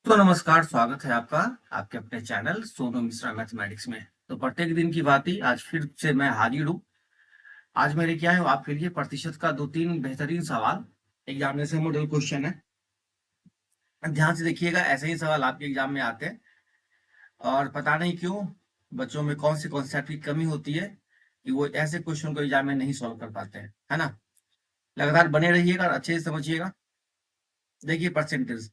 तो नमस्कार, स्वागत है आपका आपके अपने चैनल सोनू मिश्रा मैथमेटिक्स में। तो प्रत्येक दिन की भांति आज फिर से मैं हाजिर हूँ। आज मेरे क्या है आपके लिए प्रतिशत का 2-3 बेहतरीन सवाल एग्जामिनेशन मॉडल क्वेश्चन है। ध्यान से देखिएगा, ऐसे ही सवाल आपके एग्जाम में आते हैं और पता नहीं क्यों बच्चों में कौन सी कॉन्सेप्ट की कमी होती है कि वो ऐसे क्वेश्चन को एग्जाम में नहीं सॉल्व कर पाते हैं, है ना। लगातार बने रहिएगा और अच्छे से समझिएगा। देखिए परसेंटेज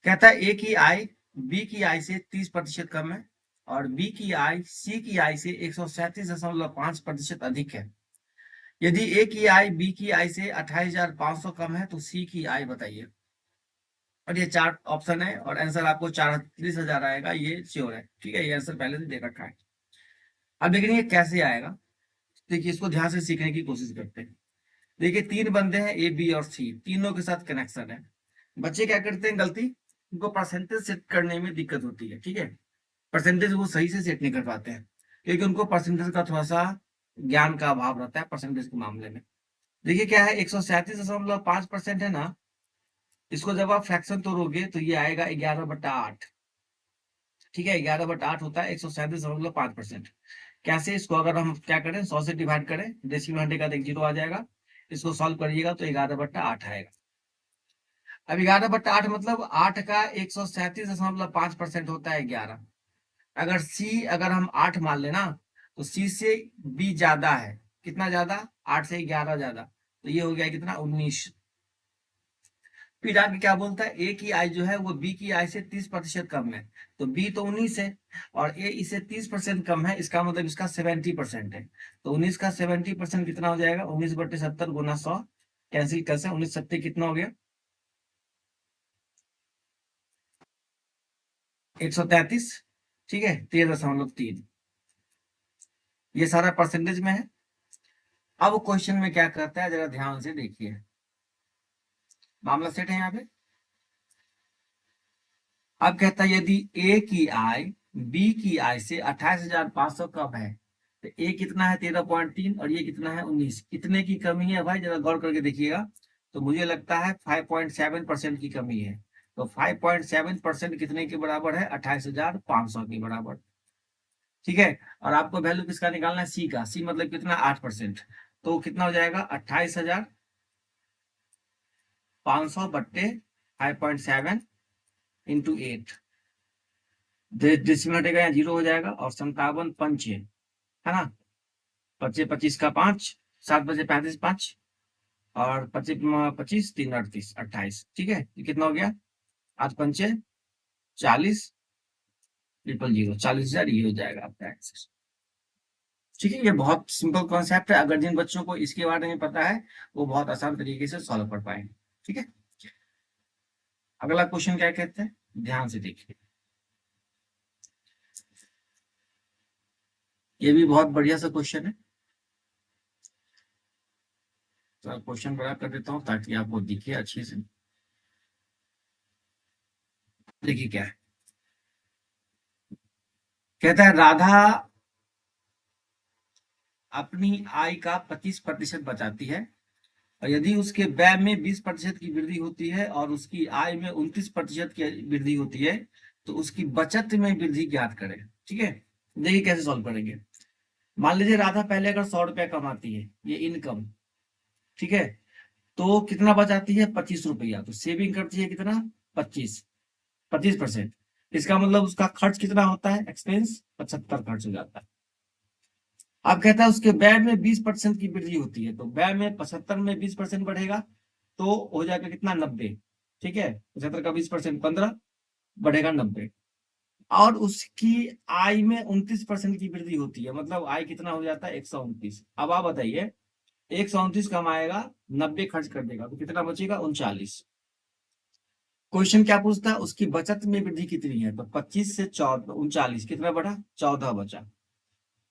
कहता है ए की आय बी की आय से 30% कम है और बी की आय सी की आय से 137.5% अधिक है। यदि ए की आय बी की आय से 28,500 कम है तो सी की आय बताइए। और ये चार ऑप्शन है और आंसर आपको 34,000 आएगा, ये श्योर है। ठीक है, ये आंसर पहले से दे रखा है। अब लेकिन ये कैसे आएगा, देखिए इसको ध्यान से सीखने की कोशिश करते हैं। देखिए तीन बंदे हैं ए बी और सी, तीनों के साथ कनेक्शन है। बच्चे क्या करते हैं गलती, उनको परसेंटेज सेट करने में दिक्कत होती है। ठीक है, परसेंटेज वो सही से सेट नहीं कर पाते हैं क्योंकि उनको परसेंटेज का थोड़ा सा ज्ञान का अभाव रहता है परसेंटेज के मामले में। देखिए क्या है, 137.5% है ना, इसको जब आप फ्रैक्शन तोड़ोगे तो ये आएगा 11/8। ठीक है, 11/8 होता है 137.5%। कैसे, इसको अगर हम क्या करें 100 से डिवाइड करें, डेसिमल हटेगा तो एक जीरो आ जाएगा। इसको सॉल्व करिएगा तो 11/8 आएगा। अब 11/8 मतलब 8 का 137.5% होता है 11। अगर सी अगर हम 8 मान लेना तो सी से बी ज्यादा है। कितना ज्यादा, 8 से 11 ज्यादा, तो ये हो गया कितना 19। फिर आगे क्या बोलता है, ए की आय जो है वो बी की आय से 30% कम है। तो बी तो 19 है और ए इसे 30% कम है, इसका मतलब इसका 70% है। तो 19 का 70% कितना हो जाएगा, 19/70 गुना 100, कैंसिल कैसे, 19 कितना हो गया 133। ठीक है, 13.3, ये सारा परसेंटेज में है। अब क्वेश्चन में क्या करता है जरा ध्यान से देखिए, मामला सेट है यहाँ पे। अब कहता है यदि ए की आय बी की आय से 28,500 कम है तो ए कितना है 13.3 और ये कितना है 19। कितने की कमी है भाई, जरा गौर करके देखिएगा। तो मुझे लगता है 5.7% की कमी है। तो 5.7% कितने के बराबर है, 28,500 के बराबर। ठीक है, और आपको वैल्यू किसका निकालना है, सी का। सी मतलब कितना, 8%। तो कितना हो जाएगा 28,500 बट्टे 5.7 इंटू 8। डेसिमल हटेगा, यहाँ जीरो हो जाएगा और 57 पंच है ना। 25 25 का 5, 7 बजे 35 5 और 25 25 3 38 28। ठीक है, ये कितना हो गया, 8 पंचे 40, 000, 40,000 ये हो जाएगा आपका आंसर। ठीक है, ये बहुत सिंपल कॉन्सेप्ट है, अगर जिन बच्चों को इसके बारे में पता है वो बहुत आसान तरीके से सॉल्व कर पाएंगे। ठीक है, अगला क्वेश्चन क्या कहते हैं, ध्यान से देखिए। ये भी बहुत बढ़िया सा क्वेश्चन है। तो क्वेश्चन बड़ा कर देता हूँ ताकि आपको दिखे अच्छे से। देखिए क्या है, कहता है राधा अपनी आय का 25% बचाती है और यदि उसके व्यय में 20% की वृद्धि होती है और उसकी आय में 29% की वृद्धि होती है तो उसकी बचत में वृद्धि ज्ञात करें। ठीक है, देखिए कैसे सॉल्व करेंगे। मान लीजिए राधा पहले अगर 100 रुपया कमाती है, ये इनकम। ठीक है, तो कितना बचाती है, 25 रुपया। तो सेविंग करती है कितना, 25% इसका मतलब उसका खर्च कितना होता है, एक्सपेंस 75 खर्च हो जाता है। अब कहता है उसके व्यय में 20% की वृद्धि होती है, तो व्यय में 75 में 20% बढ़ेगा तो हो जाएगा कितना, 90। ठीक है, 75 का 20% 15, बढ़ेगा 90। और उसकी आय में 29% की वृद्धि होती है, मतलब आय कितना हो जाता है 129। अब आप बताइए, 129 कमाएगा, 90 खर्च कर देगा, तो कितना बचेगा 39। क्वेश्चन क्या पूछता है, उसकी बचत में वृद्धि कितनी है, तो 25 से 14 39 कितना बढ़ा, 14 बचा।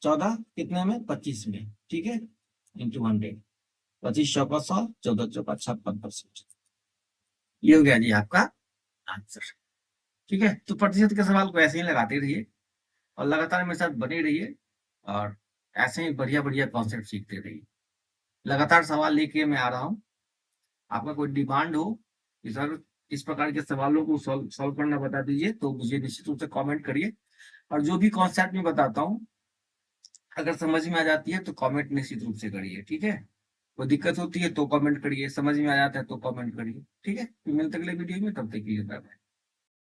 14 कितने में, 25 में। ठीक है, इंटू 100, 25 चौका 100, 14 चौका 56%। ये हो गया जी आपका आंसर। ठीक है, तो प्रतिशत के सवाल को ऐसे ही लगाते रहिए और लगातार मेरे साथ बने रहिए और ऐसे ही बढ़िया बढ़िया कॉन्सेप्ट सीखते रहिए। लगातार सवाल लेके मैं आ रहा हूँ। आपका कोई डिमांड हो कि सर इस प्रकार के सवालों को सॉल्व करना बता दीजिए, तो मुझे निश्चित रूप से कमेंट करिए। और जो भी कॉन्सेप्ट मैं बताता हूँ, अगर समझ में आ जाती है तो कमेंट निश्चित रूप से करिए, ठीक है। कोई दिक्कत होती है तो कमेंट करिए, समझ में आ जाता है तो कमेंट करिए, ठीक है। फिर मिलते अगले वीडियो में, तब तक के लिए बाय बाय।